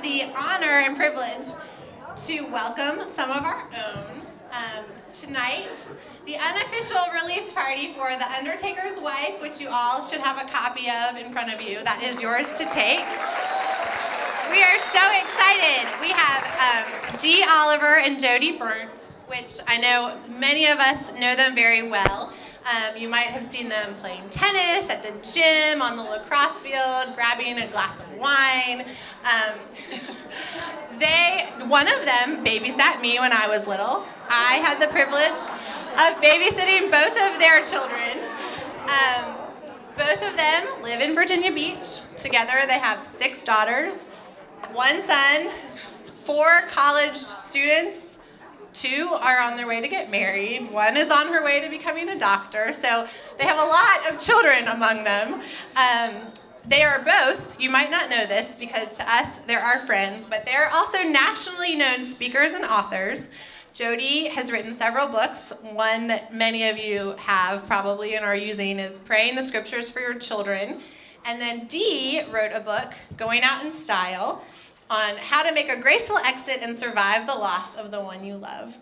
the honor and privilege to welcome some of our own tonight. The unofficial release party for The Undertaker's Wife, which you all should have a copy of in front of you. That is yours to take. We are so excited. We have Dee Oliver and Jodie Berndt, which I know many of us know them very well. You might have seen them playing tennis at the gym, on the lacrosse field, grabbing a glass of wine. One of them babysat me when I was little. I had the privilege of babysitting both of their children. Both of them live in Virginia Beach. Together they have 6 daughters, 1 son, 4 college students. 2 are on their way to get married. 1 is on her way to becoming a doctor. So they have a lot of children among them. They are both, you might not know this because to us they're our friends, but they're also nationally known speakers and authors. Jodie has written several books. One that many of you have probably and are using is Praying the Scriptures for Your Children. And then Dee wrote a book, Going Out in Style, on how to make a graceful exit and survive the loss of the one you love,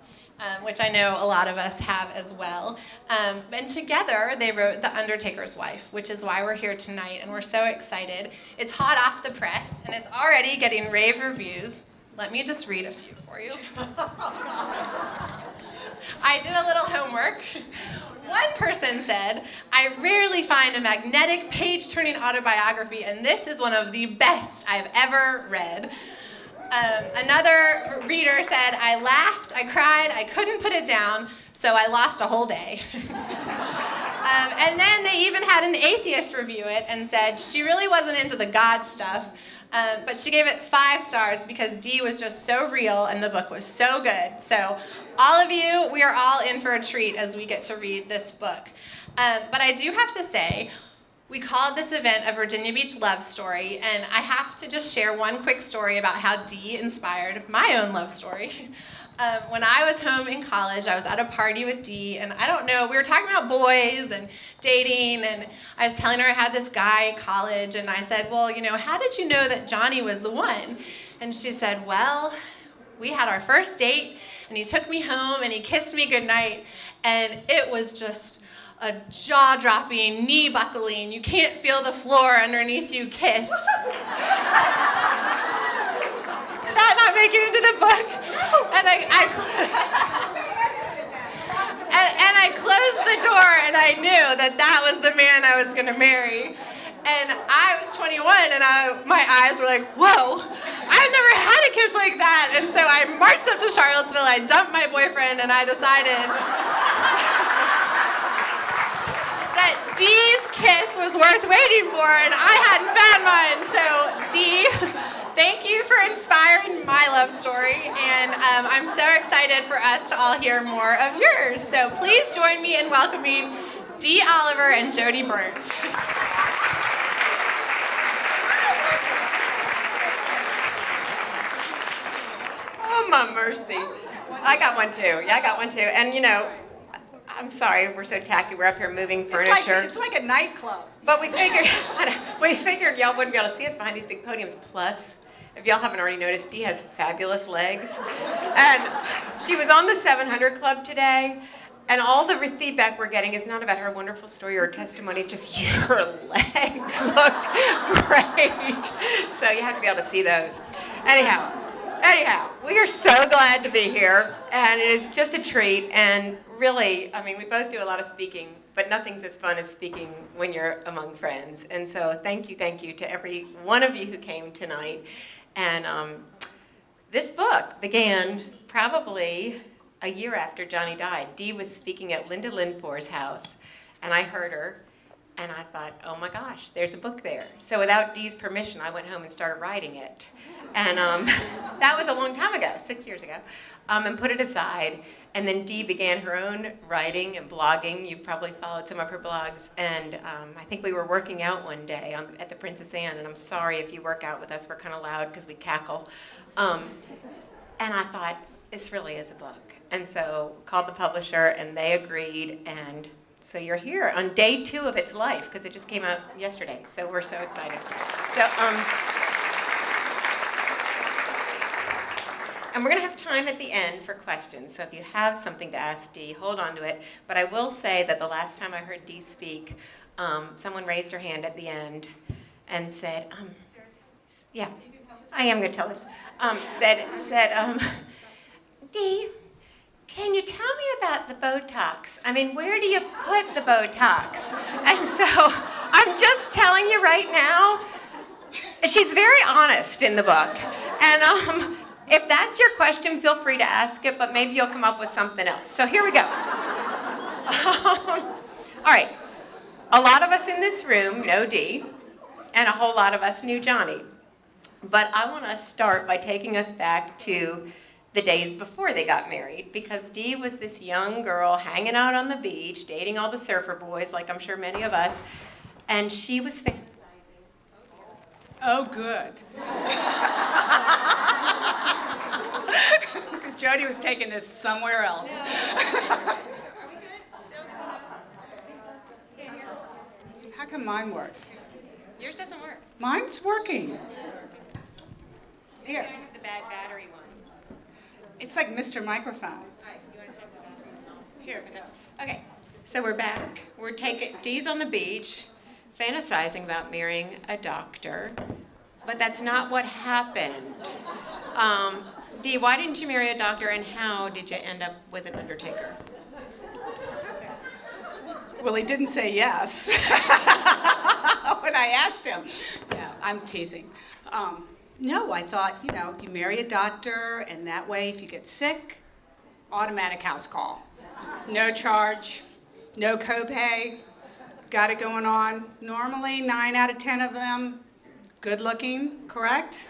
which I know a lot of us have as well. And together they wrote The Undertaker's Wife, which is why we're here tonight, and we're so excited. It's hot off the press, and it's already getting rave reviews. Let me just read a few for you. I did a little homework. One person said, "I rarely find a magnetic, page-turning autobiography, and this is one of the best I've ever read." Another reader said, "I laughed, I cried, I couldn't put it down, so I lost a whole day." And then they even had an atheist review it and said she really wasn't into the God stuff, but she gave it 5 stars because Dee was just so real and the book was so good. So all of you, we are all in for a treat as we get to read this book. But I do have to say, we called this event a Virginia Beach love story, and I have to just share one quick story about how Dee inspired my own love story. When I was home in college, I was at a party with Dee, and I don't know, we were talking about boys and dating, and I was telling her I had this guy in college, and I said, "Well, you know, how did you know that Johnny was the one?" And she said, "Well, we had our first date, and he took me home, and he kissed me goodnight, and it was just a jaw-dropping, knee-buckling, you can't feel the floor underneath you kiss." That not making it into the book. And I closed the door, and I knew that that was the man I was going to marry. And I was 21, and my eyes were like, whoa, I've never had a kiss like that. And so I marched up to Charlottesville, I dumped my boyfriend, and I decided that Dee's kiss was worth waiting for, and I hadn't found mine. So Dee, thank you for inspiring my love story, and I'm so excited for us to all hear more of yours. So please join me in welcoming Dee Oliver and Jodie Berndt. Oh, my mercy. I got one too. Yeah, I got one too. And you know, I'm sorry, we're so tacky. We're up here moving furniture. It's like a nightclub. But we figured y'all wouldn't be able to see us behind these big podiums. Plus, if y'all haven't already noticed, Dee has fabulous legs. And she was on the 700 Club today, and all the feedback we're getting is not about her wonderful story or her testimony, it's just your legs look great. So you have to be able to see those. Anyhow, we are so glad to be here, and it is just a treat. And really, I mean, we both do a lot of speaking, but nothing's as fun as speaking when you're among friends. And so thank you to every one of you who came tonight. And this book began probably a year after Johnny died. Dee was speaking at Linda Lindfor's house, and I heard her, and I thought, oh my gosh, there's a book there. So without Dee's permission, I went home and started writing it. And that was a long time ago, 6 years ago, and put it aside. And then Dee began her own writing and blogging. You've probably followed some of her blogs. And I think we were working out one day at the Princess Anne, and I'm sorry if you work out with us, we're kind of loud because we cackle. And I thought, this really is a book. And so called the publisher, and they agreed, and so you're here on day 2 of its life, because it just came out yesterday. So we're so excited. So And we're going to have time at the end for questions. So if you have something to ask Dee, hold on to it. But I will say that the last time I heard Dee speak, someone raised her hand at the end and said, yeah, I am going to tell this. Dee, can you tell me about the Botox? I mean, where do you put the Botox? And so I'm just telling you right now, she's very honest in the book. And if that's your question, feel free to ask it, but maybe you'll come up with something else. So here we go. All right. A lot of us in this room know Dee, and a whole lot of us knew Johnny. But I want to start by taking us back to the days before they got married, because Dee was this young girl hanging out on the beach, dating all the surfer boys, like I'm sure many of us, and she was fantasizing. Oh, good. Because Jodie was taking this somewhere else. Are we good? How come mine works? Yours doesn't work. Mine's working. Maybe I Here. have the bad battery one. It's like Mr. Microphone. All right, you want to check the batteries? Here, because, okay, so we're back. We're taking, Dee's on the beach, fantasizing about marrying a doctor, but that's not what happened. Dee, why didn't you marry a doctor, and how did you end up with an Undertaker? Well, he didn't say yes when I asked him. Yeah, I'm teasing. No, I thought, you marry a doctor, and that way, if you get sick, automatic house call. No charge, no copay, got it going on. Normally, 9 out of 10 of them, good looking, correct?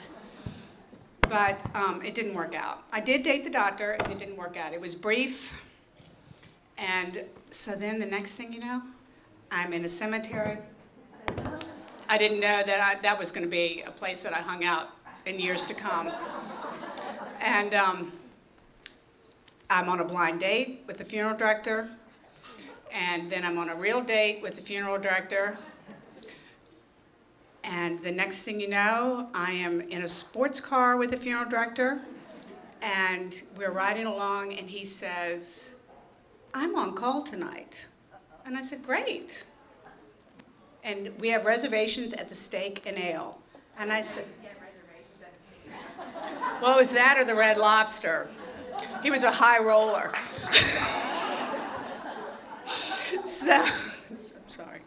But it didn't work out. I did date the doctor, and it didn't work out. It was brief. And so then the next thing you know, I'm in a cemetery. I didn't know that that was going to be a place that I hung out in years to come. And I'm on a blind date with the funeral director. And then I'm on a real date with the funeral director. And the next thing you know, I am in a sports car with the funeral director. And we're riding along, and he says, I'm on call tonight. And I said, great. And we have reservations at the Steak and Ale. And I said, well, it was that or the Red Lobster. He was a high roller. So, I'm sorry.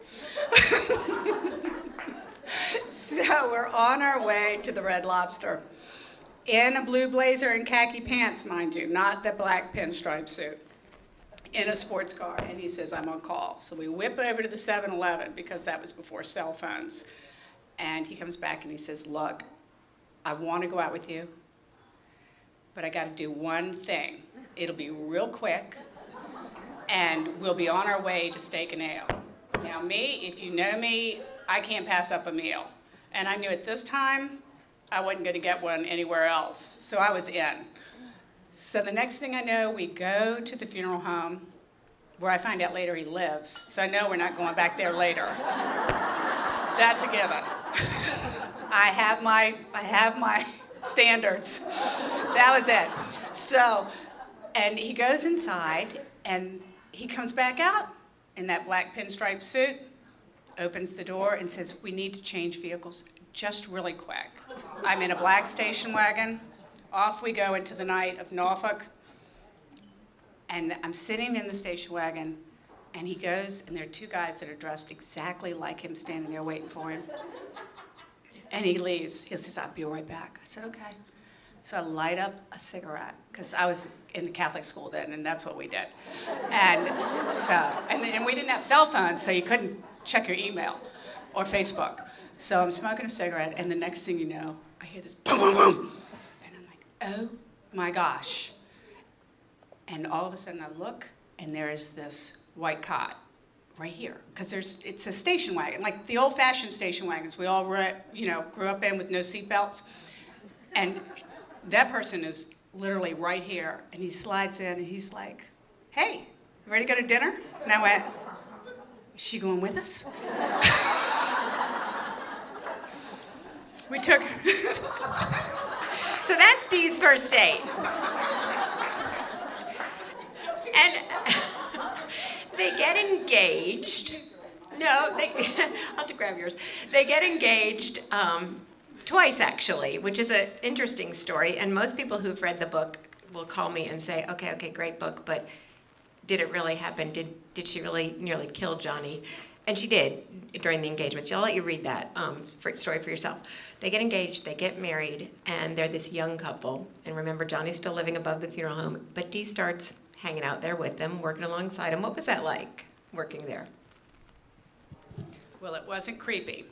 So we're on our way to the Red Lobster in a blue blazer and khaki pants, mind you, not the black pinstripe suit, in a sports car. And he says, I'm on call. So we whip over to the 7-Eleven, because that was before cell phones. And he comes back and he says, look, I want to go out with you, but I got to do one thing. It'll be real quick, and we'll be on our way to Steak and Ale. Now me, if you know me, I can't pass up a meal. And I knew at this time, I wasn't going to get one anywhere else. So I was in. So the next thing I know, we go to the funeral home, where I find out later he lives. So I know we're not going back there later. That's a given. I have my standards. That was it. So, and he goes inside, and he comes back out in that black pinstripe suit, opens the door, and says, we need to change vehicles just really quick. I'm in a black station wagon. Off we go into the night of Norfolk. And I'm sitting in the station wagon, and he goes, and there are two guys that are dressed exactly like him standing there waiting for him. And he leaves. He says, I'll be right back. I said, okay. So I light up a cigarette, because I was in the Catholic school then, and that's what we did. And so, and we didn't have cell phones, so you couldn't check your email or Facebook. So I'm smoking a cigarette, and the next thing you know, I hear this boom, boom, boom. And I'm like, oh my gosh. And all of a sudden I look, and there is this white cot right here, because it's a station wagon, like the old-fashioned station wagons we all grew up in with no seatbelts. And that person is literally right here, and he slides in, and he's like, hey, you ready to go to dinner? And I went, is she going with us? We took, so that's that's Dee's first date. And they get engaged. No, I'll have to grab yours. They get engaged twice, actually, which is an interesting story. And most people who've read the book will call me and say, okay, great book, but did it really happen? Did she really nearly kill Johnny? And she did during the engagement. So I'll let you read that story for yourself. They get engaged, they get married, and they're this young couple. And remember, Johnny's still living above the funeral home, but Dee starts hanging out there with them, working alongside him. What was that like, working there? Well, it wasn't creepy.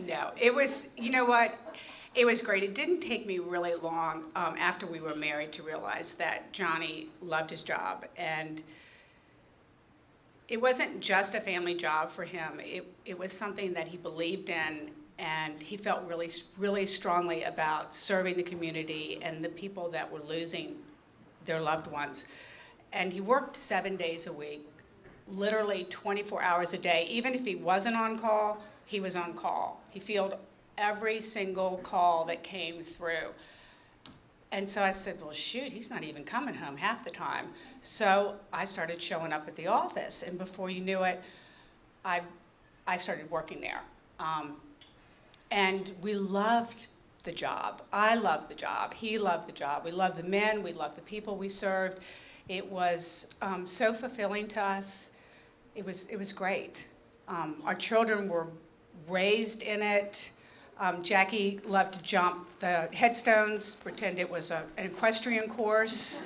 No, it was, you know what? It was great. It didn't take me really long after we were married to realize that Johnny loved his job. And it wasn't just a family job for him. It was something that he believed in, and he felt really, really strongly about serving the community and the people that were losing their loved ones. And he worked 7 days a week, literally 24 hours a day. Even if he wasn't on call, he was on call. He fielded every single call that came through. And so I said, well, shoot, he's not even coming home half the time. So I started showing up at the office, and before you knew it, I started working there. And we loved the job. I loved the job. He loved the job. We loved the men. We loved the people we served. It was so fulfilling to us. It was great. Our children were raised in it. Jackie loved to jump the headstones, pretend it was an equestrian course.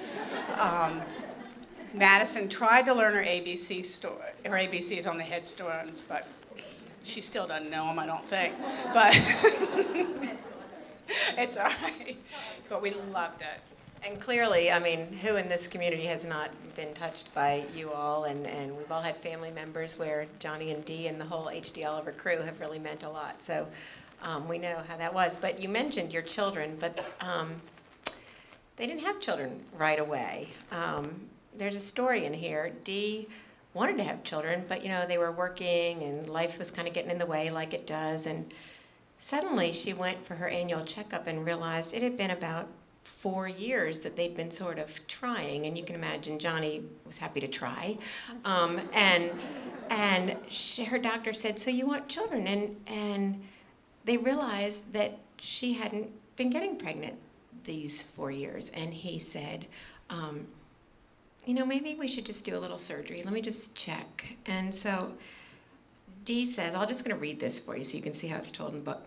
Madison tried to learn her ABCs on the headstones, but she still doesn't know them, I don't think. But it's all right. But we loved it. And clearly, I mean, who in this community has not been touched by you all? And we've all had family members where Johnny and Dee and the whole H.D. Oliver crew have really meant a lot. So we know how that was. But you mentioned your children, but they didn't have children right away. There's a story in here. Dee wanted to have children, but they were working and life was kind of getting in the way like it does. And suddenly she went for her annual checkup and realized it had been about 4 years that they'd been sort of trying, and you can imagine Johnny was happy to try. Her doctor said, so you want children? And they realized that she hadn't been getting pregnant these 4 years. And he said, maybe we should just do a little surgery. Let me just check. And so Dee says, I'm just going to read this for you so you can see how it's told in the book.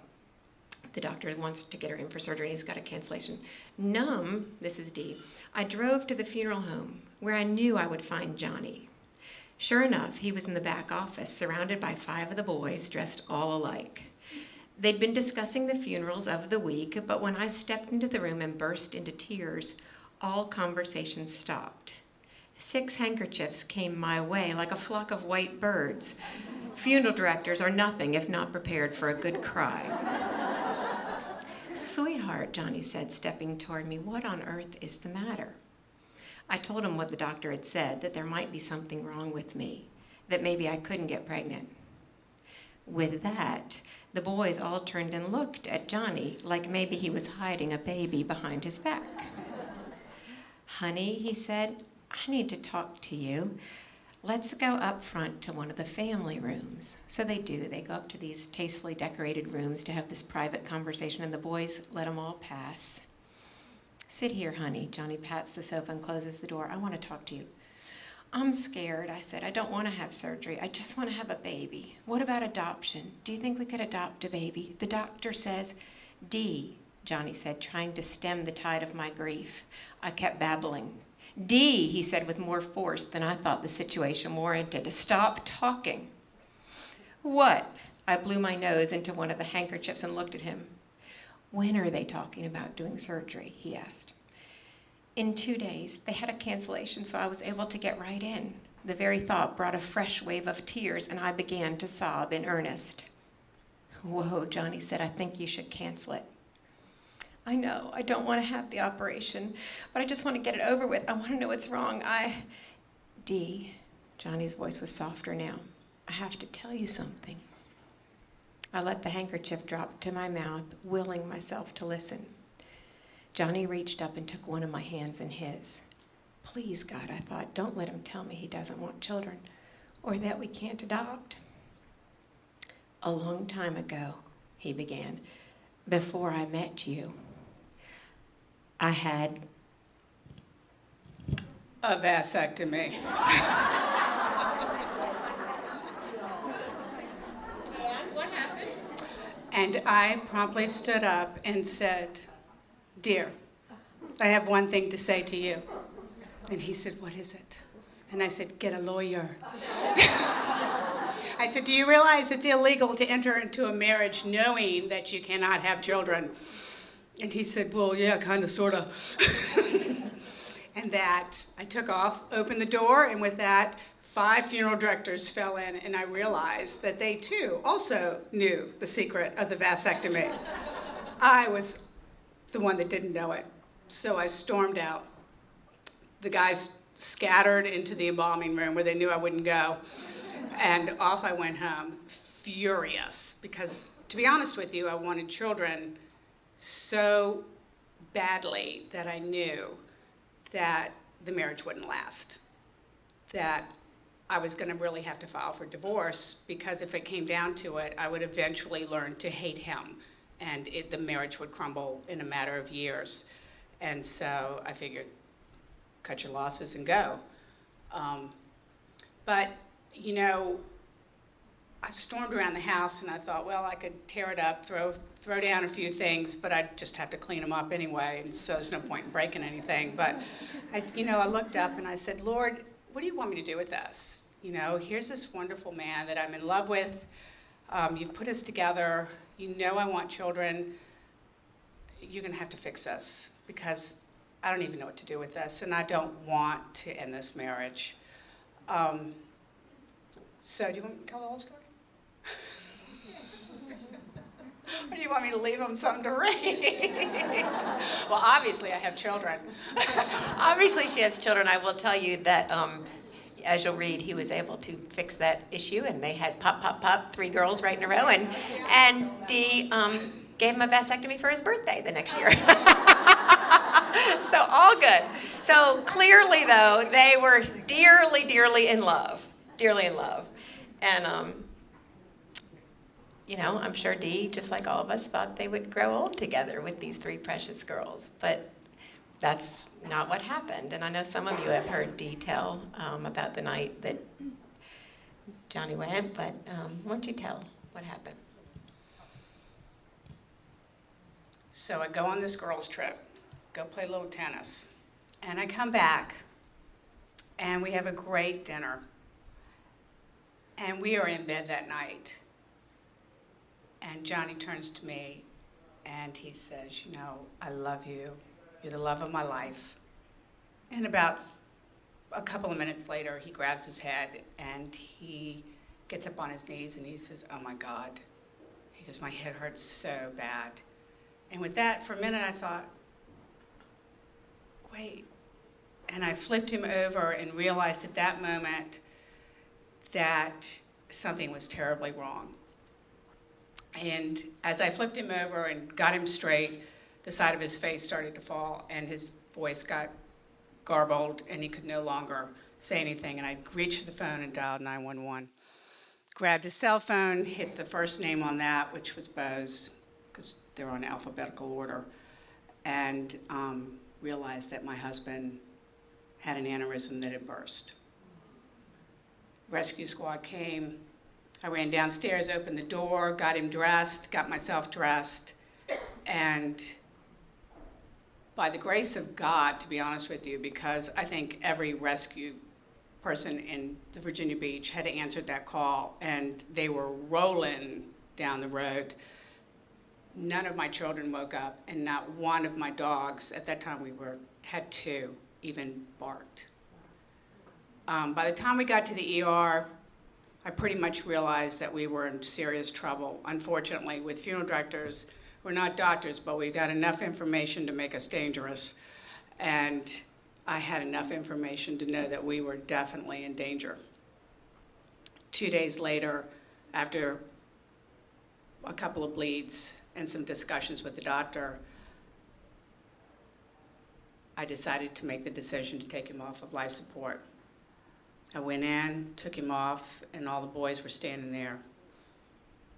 The doctor wants to get her in for surgery, and he's got a cancellation. Numb, this is Dee, I drove to the funeral home where I knew I would find Johnny. Sure enough, he was in the back office, surrounded by 5 of the boys, dressed all alike. They'd been discussing the funerals of the week, but when I stepped into the room and burst into tears, all conversation stopped. 6 handkerchiefs came my way like a flock of white birds. Funeral directors are nothing if not prepared for a good cry. Sweetheart, Johnny said, stepping toward me, what on earth is the matter? I told him what the doctor had said, that there might be something wrong with me, that maybe I couldn't get pregnant. With that, the boys all turned and looked at Johnny like maybe he was hiding a baby behind his back. Honey, he said, I need to talk to you. Let's go up front to one of the family rooms. So they do. They go up to these tastefully decorated rooms to have this private conversation, and the boys let them all pass. Sit here, honey. Johnny pats the sofa and closes the door. I want to talk to you. I'm scared, I said. I don't want to have surgery. I just want to have a baby. What about adoption? Do you think we could adopt a baby? The doctor says, Dee, Johnny said, trying to stem the tide of my grief. I kept babbling. Dee, he said with more force than I thought the situation warranted, stop talking. What? I blew my nose into one of the handkerchiefs and looked at him. When are they talking about doing surgery? He asked. In 2 days, they had a cancellation, so I was able to get right in. The very thought brought a fresh wave of tears, and I began to sob in earnest. Whoa, Johnny said, I think you should cancel it. I know, I don't want to have the operation, but I just want to get it over with. I want to know what's wrong. Dee, Johnny's voice was softer now. I have to tell you something. I let the handkerchief drop to my mouth, willing myself to listen. Johnny reached up and took one of my hands in his. Please, God, I thought, don't let him tell me he doesn't want children or that we can't adopt. A long time ago, he began, before I met you, I had A vasectomy. And what happened? And I promptly stood up and said, "Dear, I have one thing to say to you." And he said, "What is it?" And I said, "Get a lawyer." I said, "Do you realize it's illegal to enter into a marriage knowing that you cannot have children?" And he said, "Well, yeah, kind of, sort of." And that I took off, opened the door, and with that, 5 funeral directors fell in, and I realized that they too also knew the secret of the vasectomy. I was the one that didn't know it, so I stormed out. The guys scattered into the embalming room where they knew I wouldn't go, and off I went home, furious, because to be honest with you, I wanted children so badly that I knew that the marriage wouldn't last, that I was going to really have to file for divorce, because if it came down to it, I would eventually learn to hate him, and the marriage would crumble in a matter of years. And so I figured, cut your losses and go. But, you know, I stormed around the house and I thought, well, I could tear it up, throw down a few things, but I'd just have to clean them up anyway, and so there's no point in breaking anything. But, I looked up and I said, "Lord, what do you want me to do with this? You know, here's this wonderful man that I'm in love with. You've put us together. You know I want children. You're going to have to fix this, because I don't even know what to do with this, and I don't want to end this marriage." So do you want me to tell the whole story? Or do you want me to leave them something to read? Well, obviously I have children. Obviously, she has children. I will tell you that, as you'll read, he was able to fix that issue, and they had pop, pop, pop, 3 girls right in a row, and Dee gave him a vasectomy for his birthday the next year. So all good. So clearly, though, they were dearly, dearly in love, and I'm sure Dee, just like all of us, thought they would grow old together with these 3 precious girls, but that's not what happened. And I know some of you have heard Dee tell about the night that Johnny went, but why don't you tell what happened? So I go on this girls' trip, go play a little tennis, and I come back, and we have a great dinner, and we are in bed that night. And Johnny turns to me and he says, "I love you. You're the love of my life." And about a couple of minutes later, he grabs his head and he gets up on his knees and he says, "Oh my God." He goes, "My head hurts so bad." And with that, for a minute, I thought, wait. And I flipped him over and realized at that moment that something was terribly wrong. And as I flipped him over and got him straight, the side of his face started to fall and his voice got garbled and he could no longer say anything. And I reached for the phone and dialed 911. Grabbed his cell phone, hit the first name on that, which was Bose, because they're on alphabetical order, and realized that my husband had an aneurysm that had burst. Rescue squad came. I ran downstairs, opened the door, got him dressed, got myself dressed, and by the grace of God, to be honest with you, because I think every rescue person in the Virginia Beach had answered that call, and they were rolling down the road. None of my children woke up, and not one of my dogs, at that time had 2, even barked. By the time we got to the ER, I pretty much realized that we were in serious trouble. Unfortunately, with funeral directors, we're not doctors, but we got enough information to make us dangerous. And I had enough information to know that we were definitely in danger. 2 days later, after a couple of bleeds and some discussions with the doctor, I decided to make the decision to take him off of life support. I went in, took him off, and all the boys were standing there.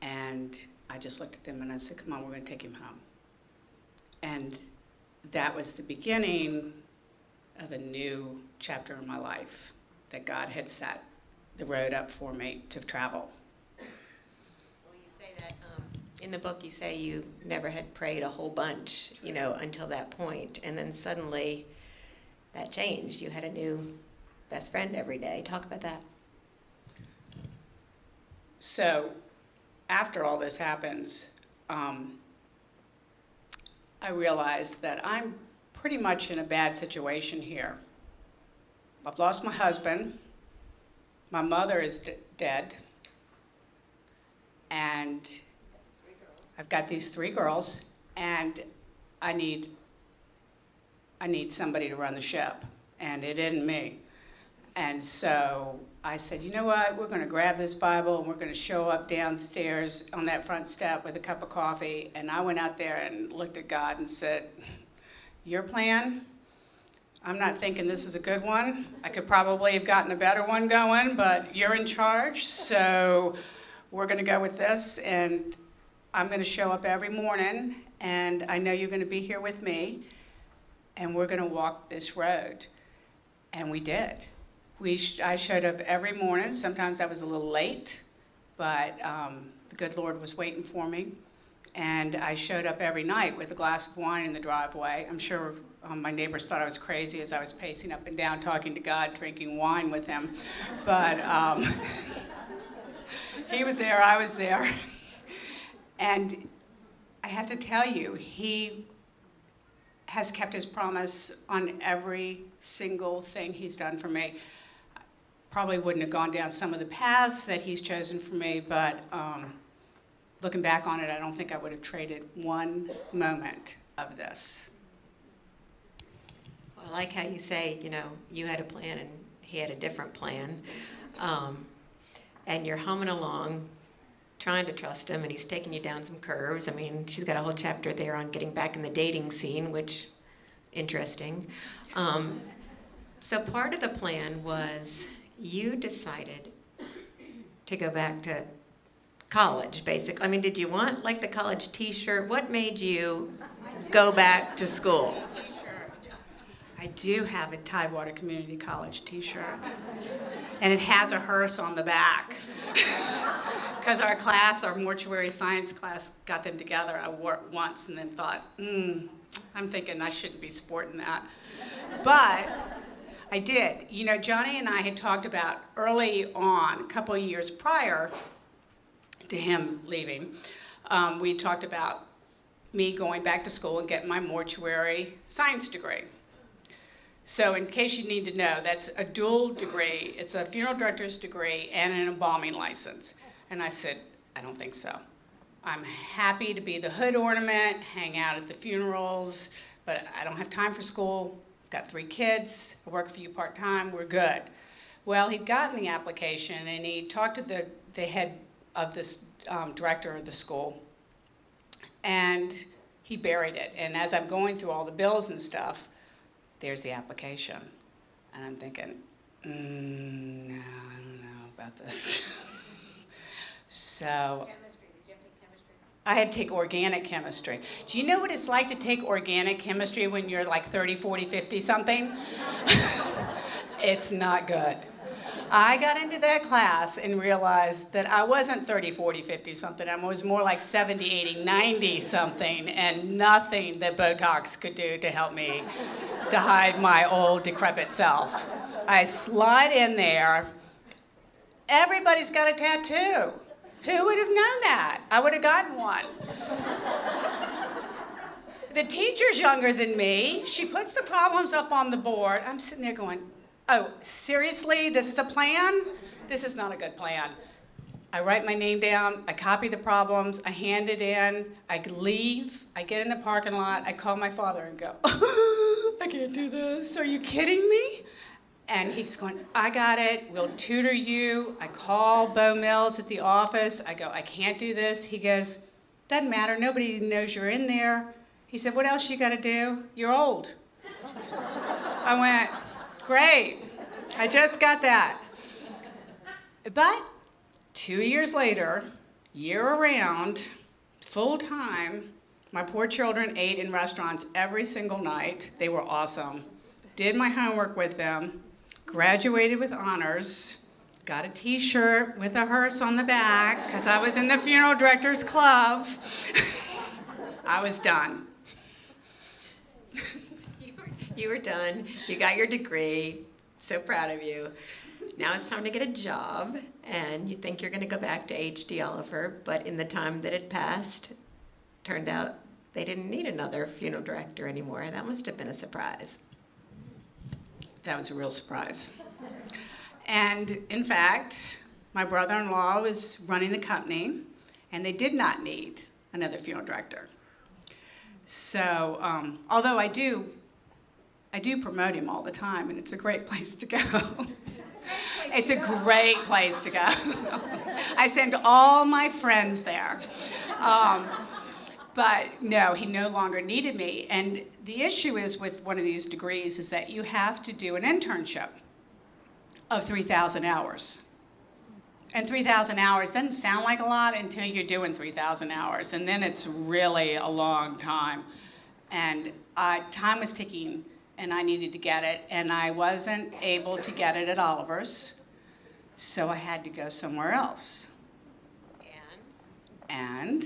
And I just looked at them and I said, come on, we're going to take him home. And that was the beginning of a new chapter in my life, that God had set the road up for me to travel. Well, you say that in the book, you say you never had prayed a whole bunch, until that point. And then suddenly that changed. You had a new best friend every day. Talk about that. So after all this happens, I realized that I'm pretty much in a bad situation here. I've lost my husband, my mother is dead, and I've got these 3 girls, and I need somebody to run the ship, and it isn't me. And so I said, you know what, we're going to grab this Bible and we're going to show up downstairs on that front step with a cup of coffee. And I went out there and looked at God and said, your plan? I'm not thinking this is a good one. I could probably have gotten a better one going, but you're in charge, so we're going to go with this. And I'm going to show up every morning, and I know you're going to be here with me, and we're going to walk this road. And we did. I showed up every morning. Sometimes I was a little late, but the good Lord was waiting for me. And I showed up every night with a glass of wine in the driveway. I'm sure my neighbors thought I was crazy as I was pacing up and down, talking to God, drinking wine with him. But he was there, I was there. And I have to tell you, he has kept his promise on every single thing he's done for me. Probably wouldn't have gone down some of the paths that he's chosen for me, but looking back on it, I don't think I would have traded one moment of this. Well, I like how you say, you had a plan and he had a different plan. And you're humming along, trying to trust him, and he's taking you down some curves. I mean, she's got a whole chapter there on getting back in the dating scene, which, interesting. So part of the plan was you decided to go back to college, basically. I mean, did you want like the college t-shirt? What made you go back to school? I do have a Tidewater Community College t-shirt, and it has a hearse on the back. Because our mortuary science class, got them together. I wore it once and then thought, I'm thinking I shouldn't be sporting that. But I did. Johnny and I had talked about early on, a couple of years prior to him leaving, we talked about me going back to school and getting my mortuary science degree. So in case you need to know, that's a dual degree. It's a funeral director's degree and an embalming license. And I said, I don't think so. I'm happy to be the hood ornament, hang out at the funerals, but I don't have time for school. I've got 3 kids. I work for you part-time. We're good. Well, he'd gotten the application, and he talked to the head of this director of the school, and he buried it. And as I'm going through all the bills and stuff, there's the application. And I'm thinking, no, I don't know about this. So Chemistry. Did you have to take chemistry? I had to take organic chemistry. Do you know what it's like to take organic chemistry when you're like 30, 40, 50 something? It's not good. I got into that class and realized that I wasn't 30, 40, 50 something. I was more like 70, 80, 90 something, and nothing that Botox could do to help me to hide my old decrepit self. I slide in there. Everybody's got a tattoo. Who would have known that? I would have gotten one. The teacher's younger than me. She puts the problems up on the board. I'm sitting there going, oh, seriously? This is a plan? This is not a good plan. I write my name down, I copy the problems, I hand it in, I leave, I get in the parking lot, I call my father and go, I can't do this, are you kidding me? And he's going, I got it, we'll tutor you. I call Bo Mills at the office, I go, I can't do this. He goes, doesn't matter, nobody knows you're in there. He said, what else you gotta do? You're old. I went, great, I just got that. But 2 years later, year-round, full-time, my poor children ate in restaurants every single night. They were awesome. Did my homework with them, graduated with honors, got a t-shirt with a hearse on the back, because I was in the funeral directors club. I was done. You were done. You got your degree. So proud of you. Now it's time to get a job, and you think you're going to go back to H.D. Oliver, but in the time that had passed, turned out they didn't need another funeral director anymore. That must have been a surprise. That was a real surprise. And in fact, my brother-in-law was running the company, and they did not need another funeral director. So, although I do promote him all the time, and it's a great place to go. It's a great place to go. I send all my friends there. But no, he no longer needed me. And the issue is with one of these degrees is that you have to do an internship of 3,000 hours. And 3,000 hours doesn't sound like a lot until you're doing 3,000 hours. And then it's really a long time. And time was ticking, and I needed to get it. And I wasn't able to get it at Oliver's, so I had to go somewhere else. And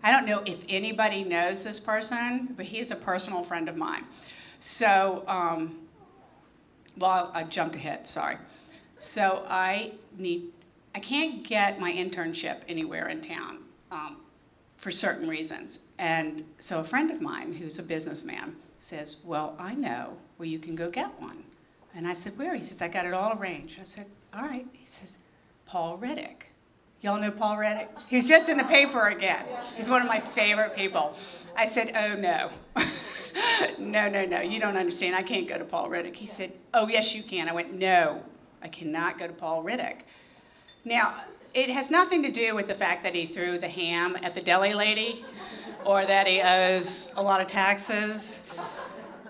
I don't know if anybody knows this person, but he's a personal friend of mine. So, well, I jumped ahead, sorry. So I can't get my internship anywhere in town for certain reasons. And so a friend of mine who's a businessman says, well, I know where you can go get one. And I said, where? He says, I got it all arranged. I said, all right. He says, Paul Riddick. Y'all know Paul Riddick? He was just in the paper again. He's one of my favorite people. I said, oh, no. No, you don't understand. I can't go to Paul Riddick. He said, oh, yes, you can. I went, no, I cannot go to Paul Riddick. Now, it has nothing to do with the fact that he threw the ham at the deli lady or that he owes a lot of taxes.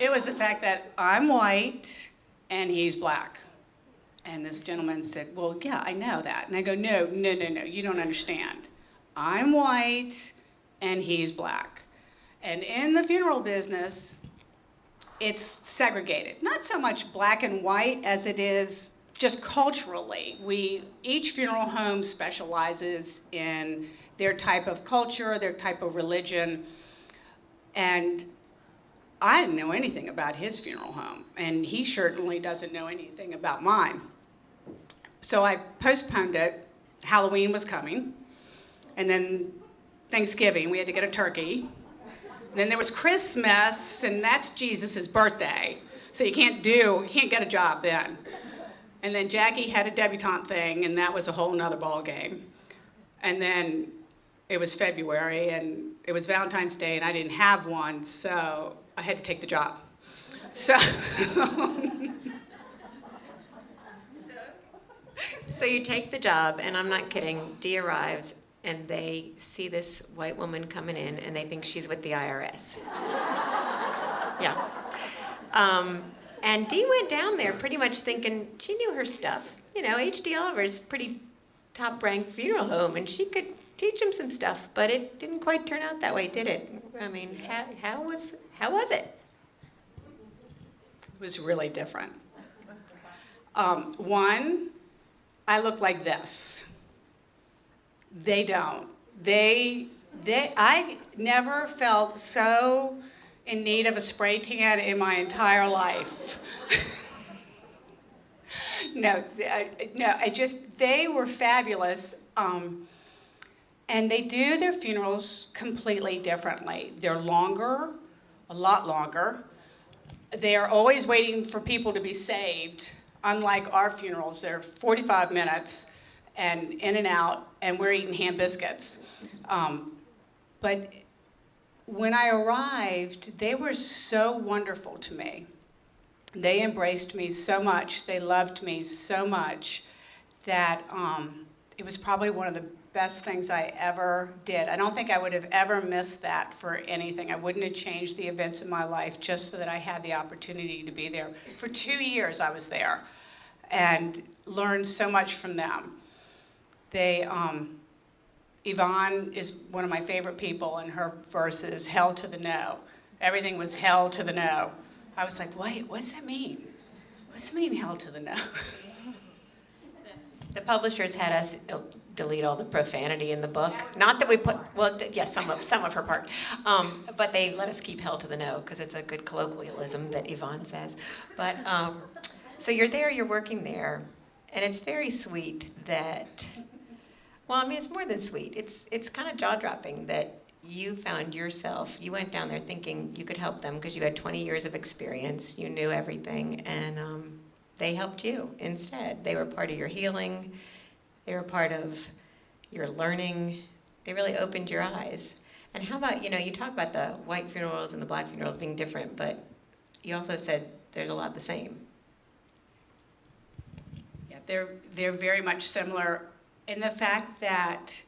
It was the fact that I'm white and he's black. And this gentleman said, well, yeah, I know that. And I go, no, you don't understand. I'm white and he's black. And in the funeral business, it's segregated. Not so much black and white as it is just culturally. Each funeral home specializes in their type of culture, their type of religion. And I didn't know anything about his funeral home, and he certainly doesn't know anything about mine. So I postponed it. Halloween was coming, and then Thanksgiving, we had to get a turkey. Then there was Christmas, and that's Jesus' birthday, so you can't get a job then. And then Jackie had a debutante thing, and that was a whole nother ball game. And then it was February, and it was Valentine's Day, and I didn't have one, so I had to take the job. So, so you take the job, and I'm not kidding, Dee arrives, and they see this white woman coming in, and they think she's with the IRS. Yeah. And Dee went down there pretty much thinking she knew her stuff. You know, H.D. Oliver's pretty top-ranked funeral home, and she could teach him some stuff, but it didn't quite turn out that way, did it? I mean, how was it? it was really different. One, I look like this. They don't. I never felt so in need of a spray tan in my entire life. They were fabulous. And they do their funerals completely differently. They're longer, a lot longer. They are always waiting for people to be saved. Unlike our funerals, they're 45 minutes and in and out, and we're eating ham biscuits. But when I arrived, they were so wonderful to me. They embraced me so much, they loved me so much that it was probably one of the best things I ever did. I don't think I would have ever missed that for anything. I wouldn't have changed the events in my life just so that I had the opportunity to be there. For 2 years I was there and learned so much from them. Yvonne is one of my favorite people, and her verse is hell to the no. Everything was hell to the no. I was like, wait, what does that mean? What's it mean, hell to the no? The publishers had us delete all the profanity in the book. Not that we put, well, yes, some of her part. But they let us keep hell to the no, because it's a good colloquialism that Yvonne says. But, so you're there, you're working there, and it's very sweet that, well, I mean, it's more than sweet. It's kind of jaw-dropping that you found yourself, you went down there thinking you could help them because you had 20 years of experience, you knew everything, and they helped you instead. They were part of your healing, they were part of your learning, they really opened your eyes. And how about, you talk about the white funerals and the black funerals being different, but you also said there's a lot the same. Yeah, they're very much similar in the fact that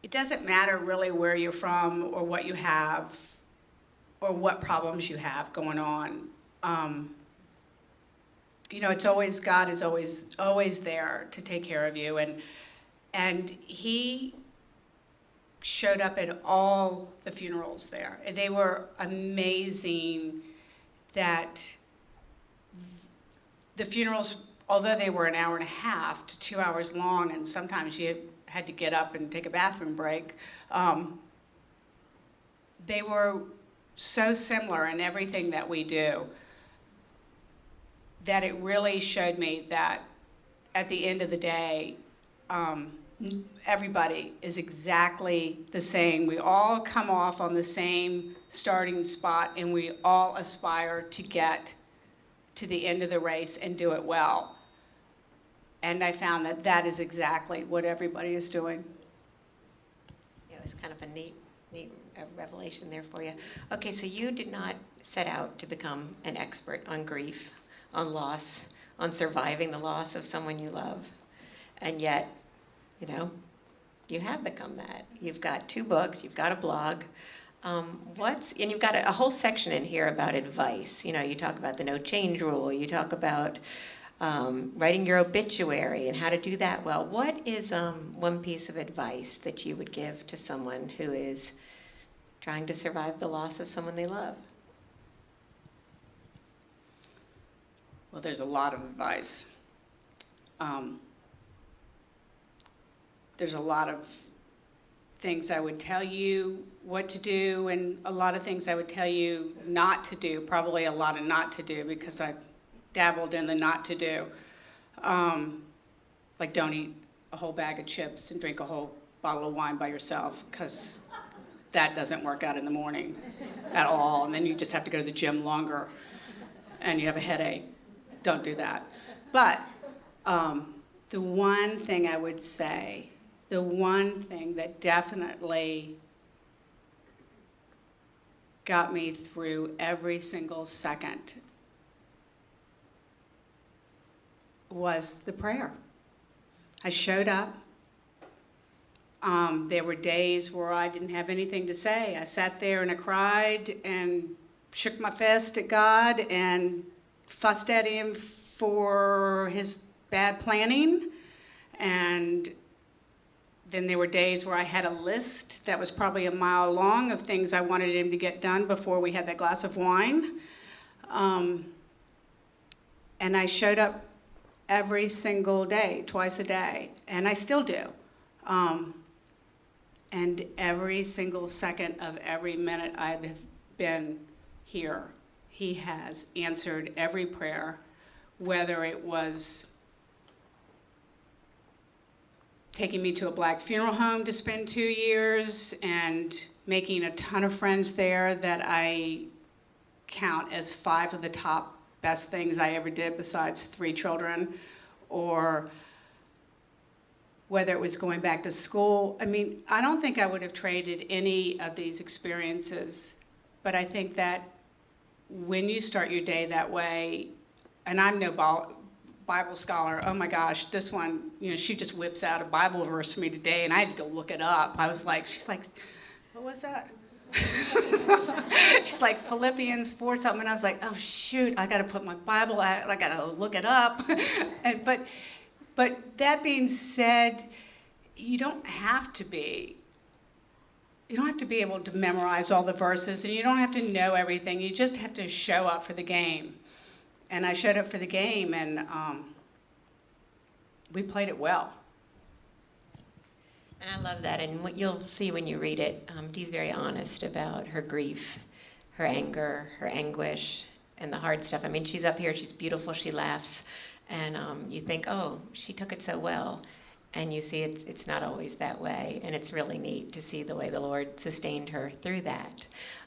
it doesn't matter really where you're from or what you have or what problems you have going on. It's always, God is always there to take care of you. And he showed up at all the funerals there. And they were amazing that the funerals, although they were an hour and a half to 2 hours long, and sometimes you had to get up and take a bathroom break, they were so similar in everything that we do that it really showed me that at the end of the day, everybody is exactly the same. We all come off on the same starting spot, and we all aspire to get to the end of the race and do it well. And I found that that is exactly what everybody is doing. It was kind of a neat revelation there for you. Okay, so you did not set out to become an expert on grief, on loss, on surviving the loss of someone you love. And yet, you have become that. You've got 2 books, you've got a blog. And you've got a whole section in here about advice. You talk about the no change rule, you talk about writing your obituary and how to do that well. What is one piece of advice that you would give to someone who is trying to survive the loss of someone they love? Well, there's a lot of advice. There's a lot of things I would tell you what to do, and a lot of things I would tell you not to do, probably a lot of not to do, because I dabbled in the not to do. Like, don't eat a whole bag of chips and drink a whole bottle of wine by yourself, because that doesn't work out in the morning at all, and then you just have to go to the gym longer and you have a headache. Don't do that. But the one thing I would say, the one thing that definitely got me through every single second was the prayer. I showed up. There were days where I didn't have anything to say. I sat there and I cried and shook my fist at God and fussed at him for his bad planning. And then there were days where I had a list that was probably a mile long of things I wanted him to get done before we had that glass of wine. And I showed up every single day, twice a day, and I still do. And every single second of every minute I've been here, he has answered every prayer, whether it was taking me to a black funeral home to spend 2 years and making a ton of friends there that I count as 5 of the top best things I ever did besides 3 children, or whether it was going back to school. I mean, I don't think I would have traded any of these experiences, but I think that when you start your day that way, and I'm no Bible scholar. Oh my gosh, this one, she just whips out a Bible verse for me today, and I had to go look it up. She's like, what was that? She's like, Philippians 4 something, and I was like, oh shoot, I got to put my Bible out, I got to look it up. But that being said, you don't have to be able to memorize all the verses, and you don't have to know everything. You just have to show up for the game. And I showed up for the game, and we played it well. And I love that. And what you'll see when you read it, Dee's very honest about her grief, her anger, her anguish, and the hard stuff. I mean, she's up here, she's beautiful, she laughs, and you think, oh, she took it so well. And you see it's not always that way, and it's really neat to see the way the Lord sustained her through that.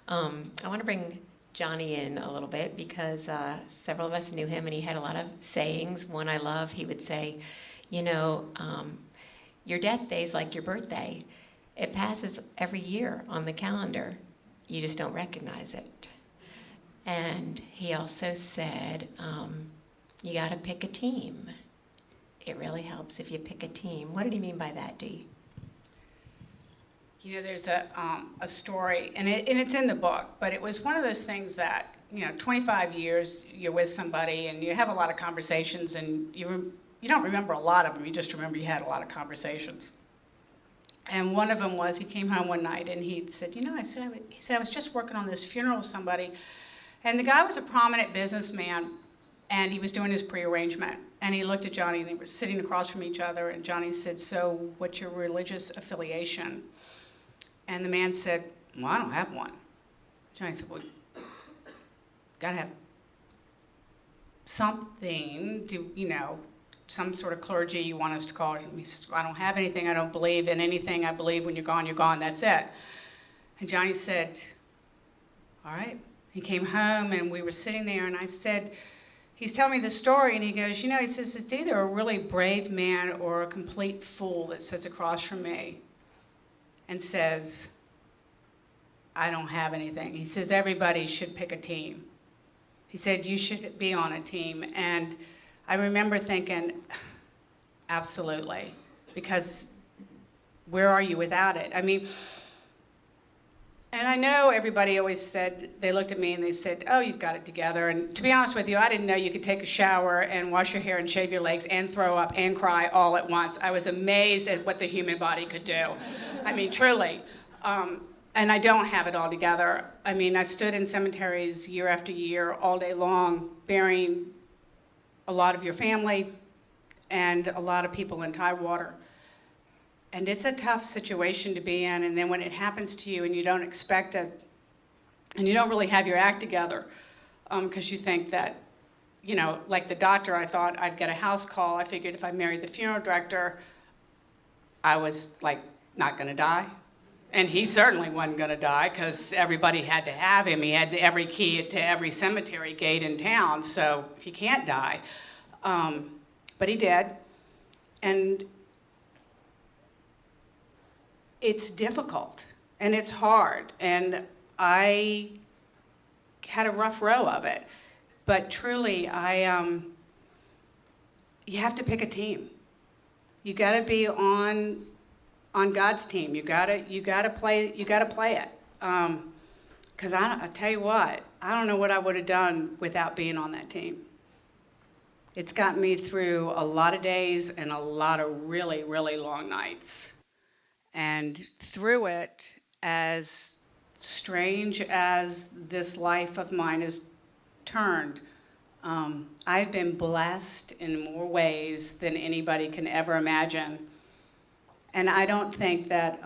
I want to bring Johnny in a little bit because several of us knew him, and he had a lot of sayings. One I love, he would say, your death day is like your birthday. It passes every year on the calendar. You just don't recognize it. And he also said, you got to pick a team. It really helps if you pick a team. What did he mean by that, Dee? There's a story, and it's in the book, but it was one of those things that, 25 years you're with somebody and you have a lot of conversations, and you don't remember a lot of them, you just remember you had a lot of conversations. And one of them was, he came home one night and he said, I was just working on this funeral of somebody, and the guy was a prominent businessman, and he was doing his pre-arrangement. And he looked at Johnny, and they were sitting across from each other, and Johnny said, so what's your religious affiliation? And the man said, well, I don't have one. Johnny said, well, gotta have something, some sort of clergy you want us to call or something. He says, well, I don't have anything, I don't believe in anything, I believe when you're gone, that's it. And Johnny said, all right. He came home, and we were sitting there, and I said, he's telling me the story, and he goes, he says, it's either a really brave man or a complete fool that sits across from me and says, I don't have anything. He says, everybody should pick a team. He said, you should be on a team. And I remember thinking, absolutely, because where are you without it? I mean, and I know everybody always said, they looked at me and they said, oh, you've got it together. And to be honest with you, I didn't know you could take a shower and wash your hair and shave your legs and throw up and cry all at once. I was amazed at what the human body could do. I mean, truly. And I don't have it all together. I mean, I stood in cemeteries year after year, all day long, burying a lot of your family and a lot of people in Tidewater. And it's a tough situation to be in, and then when it happens to you and you don't expect it, and you don't really have your act together, because you think that, like the doctor, I thought I'd get a house call. I figured if I married the funeral director, I was, not gonna die. And he certainly wasn't gonna die, because everybody had to have him. He had every key to every cemetery gate in town, so he can't die. But he did, and it's difficult, and it's hard, and I had a rough row of it. But truly, you have to pick a team. You got to be on God's team. You got to play it. Because I tell you what, I don't know what I would have done without being on that team. It's gotten me through a lot of days and a lot of really, really long nights. And through it, as strange as this life of mine has turned, I've been blessed in more ways than anybody can ever imagine. And I don't think that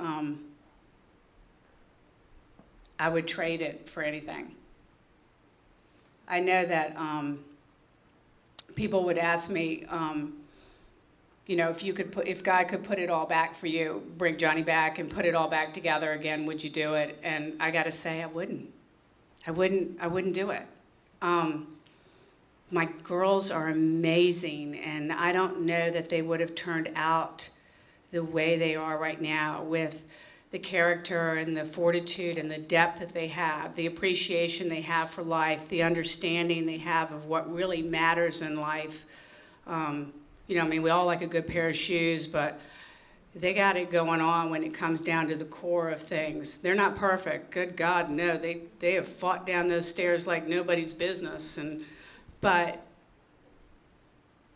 I would trade it for anything. I know that people would ask me, if God could put it all back for you, bring Johnny back and put it all back together again, would you do it? And I got to say, I wouldn't. I wouldn't do it. My girls are amazing, and I don't know that they would have turned out the way they are right now, with the character and the fortitude and the depth that they have, the appreciation they have for life, the understanding they have of what really matters in life. You know, I mean, we all like a good pair of shoes, but they got it going on when it comes down to the core of things. They're not perfect. Good God, no. They have fought down those stairs like nobody's business. And I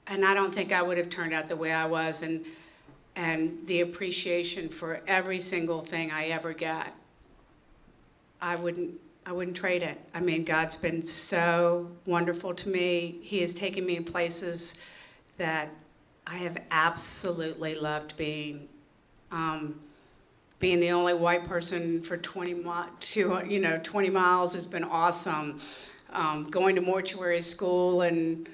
don't think I would have turned out the way I was. And the appreciation for every single thing I ever got, I wouldn't trade it. I mean, God's been so wonderful to me. He has taken me in places that I have absolutely loved being. Being the only white person for 20 miles has been awesome. Going to mortuary school and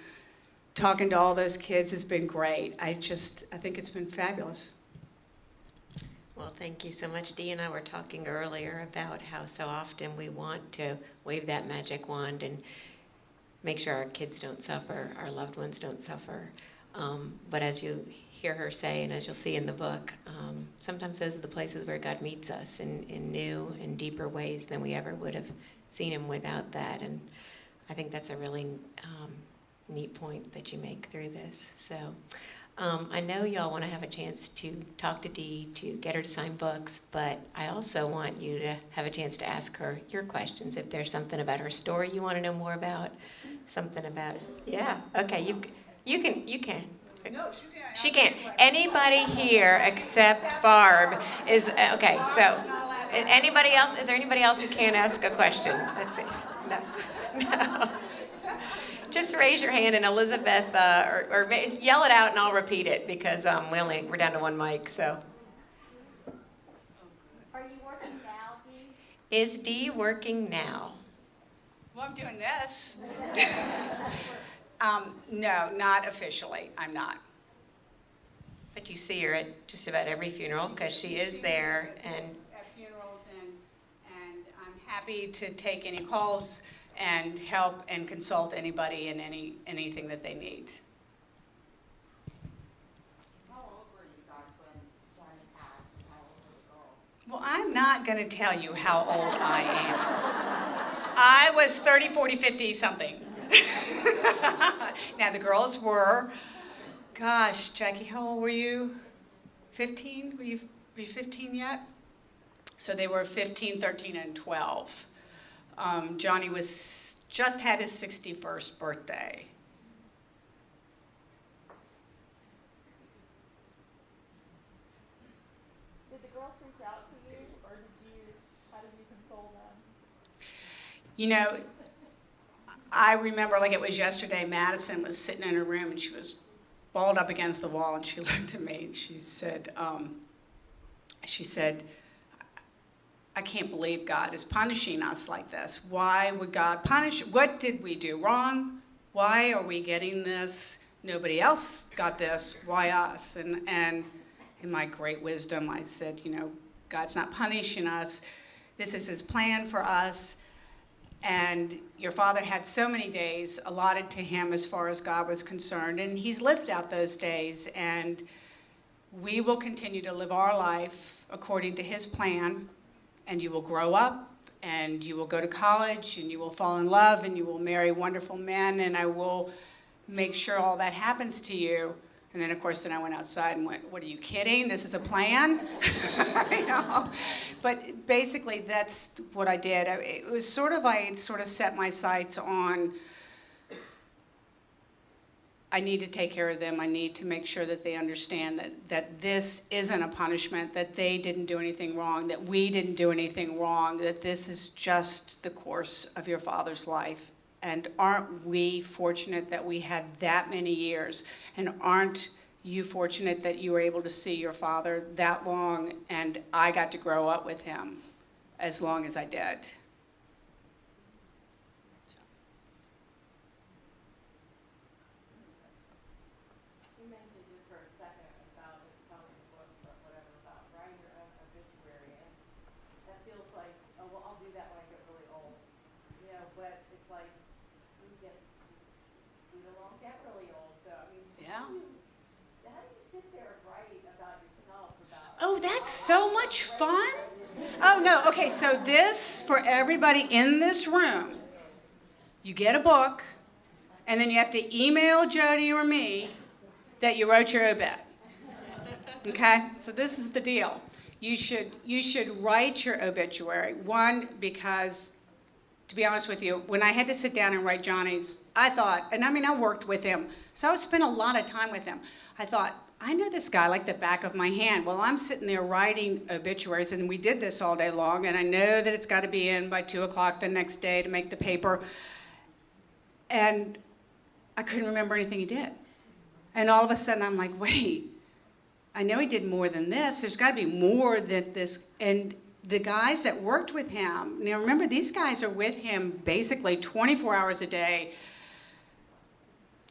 talking to all those kids has been great. I think it's been fabulous. Well, thank you so much. Dee and I were talking earlier about how so often we want to wave that magic wand and make sure our kids don't suffer, our loved ones don't suffer. But as you hear her say, and as you'll see in the book, sometimes those are the places where God meets us in new and deeper ways than we ever would have seen him without that. And I think that's a really neat point that you make through this. So I know y'all want to have a chance to talk to Dee, to get her to sign books, but I also want you to have a chance to ask her your questions. If there's something about her story you want to know more about, something about, yeah, okay, you can. No, She can't. Anybody here except Barb is, okay, so, anybody else, is there anybody else who can't ask a question? Let's see. No. Just raise your hand and Elizabeth, or yell it out and I'll repeat it because we're down to one mic, so. Are you working now, Dee? Is Dee working now? Well, I'm doing this. No, not officially. I'm not. But you see her at just about every funeral because she is there and. At funerals, and I'm happy to take any calls and help and consult anybody in anything that they need. How old were you guys when Johnny passed? How old were the girls? Well, I'm not going to tell you how old I am. I was 30, 40, 50 something. Now the girls were, gosh, Jackie, how old were you? 15? Were you 15 yet? So they were 15, 13, and 12. Johnny just had his 61st birthday. Did the girls reach out to you, or how did you console them? You know, I remember like it was yesterday, Madison was sitting in her room and she was balled up against the wall and she looked at me and she said, I can't believe God is punishing us like this. Why would God punish? What did we do wrong? Why are we getting this? Nobody else got this. Why us? And in my great wisdom, I said, you know, God's not punishing us. This is his plan for us. And your father had so many days allotted to him as far as God was concerned. And he's lived out those days. And we will continue to live our life according to his plan. And you will grow up, and you will go to college, and you will fall in love, and you will marry wonderful men, and I will make sure all that happens to you. And then, of course, then I went outside and went, what, are you kidding? This is a plan? You know? But basically, that's what I did. It was sort of, I had sort of set my sights on, I need to take care of them. I need to make sure that they understand that this isn't a punishment, that they didn't do anything wrong, that we didn't do anything wrong, that this is just the course of your father's life. And aren't we fortunate that we had that many years? And aren't you fortunate that you were able to see your father that long, and I got to grow up with him as long as I did? You mentioned just for a second about selling books or whatever, about writing your own obituary, and that feels like, oh, well, I'll do that when I get really old. You know, but it's like, we don't get really old, so, I mean, Yeah. how do you sit there and write about yourself, about... Oh, that's so much fun. Oh, no. Okay, so this, for everybody in this room, you get a book, and then you have to email Jodie or me that you wrote your obit. Okay? So this is the deal. You should write your obituary. One, because, to be honest with you, when I had to sit down and write Johnny's, I thought, and I mean, I worked with him, so I spent a lot of time with him. I thought, I know this guy like the back of my hand. Well, I'm sitting there writing obituaries, and we did this all day long, and I know that it's got to be in by 2 o'clock the next day to make the paper. And I couldn't remember anything he did. And all of a sudden, I'm like, wait, I know he did more than this. There's got to be more than this. And the guys that worked with him, now remember, these guys are with him basically 24 hours a day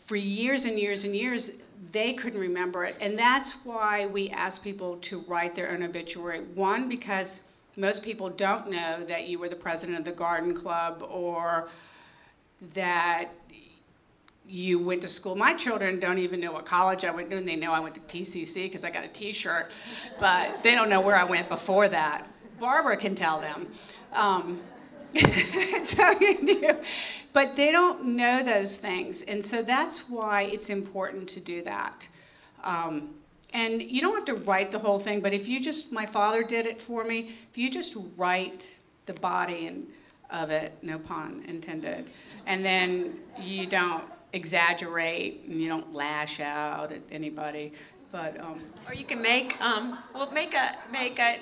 for years and years and years. They couldn't remember it. And that's why we ask people to write their own obituary. One, because most people don't know that you were the president of the garden club or that you went to school. My children don't even know what college I went to, and they know I went to TCC because I got a T-shirt, but they don't know where I went before that. Barbara can tell them. So you do. But they don't know those things, and so that's why it's important to do that. And you don't have to write the whole thing, but if you just, my father did it for me, if you just write the body of it, no pun intended, and then you don't exaggerate and you don't lash out at anybody. But, Or you can make a,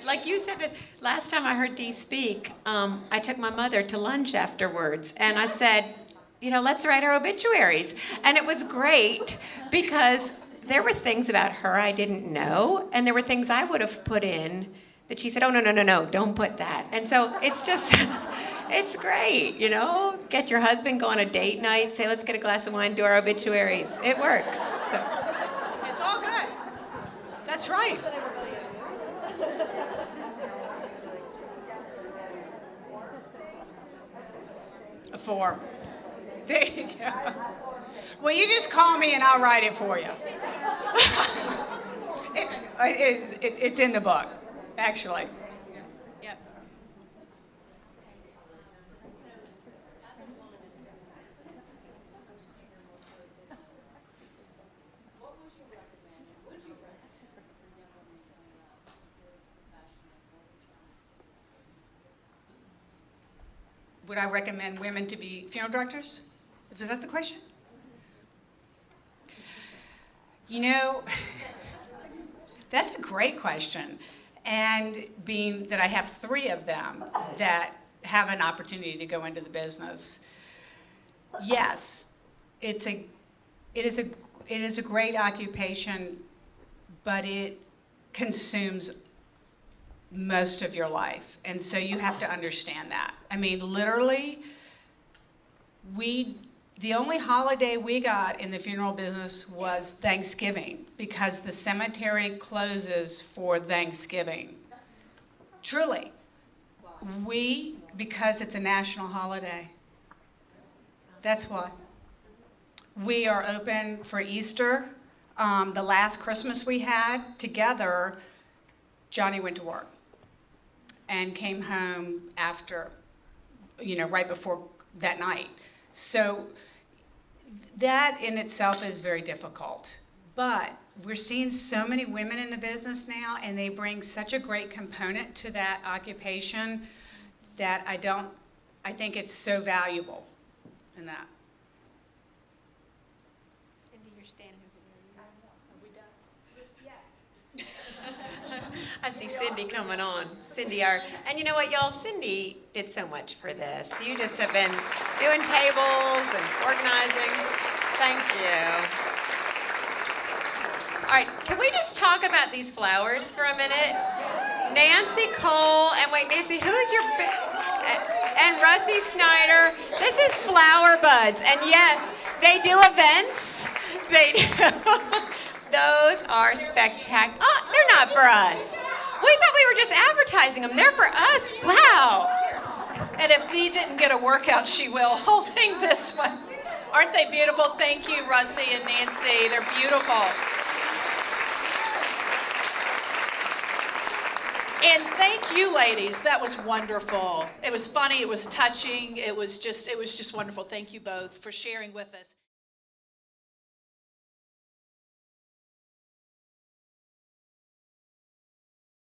like you said, that last time I heard Dee speak, I took my mother to lunch afterwards, and I said, you know, let's write our obituaries. And it was great because there were things about her I didn't know, and there were things I would have put in that she said, oh, no, don't put that. And so it's just, it's great, you know? Get your husband, go on a date night, say, let's get a glass of wine, do our obituaries. It works. So. it's all good. That's right. A 4. There you go. Well, you just call me and I'll write it for you. It's in the book, actually. Yep. Would I recommend women to be funeral directors? Was that the question? You know, that's a great question. And being that I have 3 of them that have an opportunity to go into the business, yes, it is a great occupation, but it consumes most of your life. And so you have to understand that. I mean, literally, the only holiday we got in the funeral business was Thanksgiving because the cemetery closes for Thanksgiving. Truly. Because it's a national holiday. That's why. We are open for Easter. The last Christmas we had together, Johnny went to work and came home after, right before that night. So that in itself is very difficult. But we're seeing so many women in the business now, and they bring such a great component to that occupation that I think it's so valuable in that. Cindy, you're standing over there. Are we done? I see Cindy coming on. And you know what, y'all? Cindy did so much for this. You just have been doing tables and organizing. Thank you. All right, can we just talk about these flowers for a minute? Nancy Cole, and wait, Nancy, who's your, and Russie Snyder. This is Flower Buds, and yes, they do events. They do. Those are spectacular. Oh, they're not for us. We thought we were just advertising them. They're for us. Wow. And if Dee didn't get a workout, she will, holding this one. Aren't they beautiful? Thank you, Russie and Nancy. They're beautiful. And thank you, ladies. That was wonderful. It was funny. It was touching. It was just wonderful. Thank you both for sharing with us.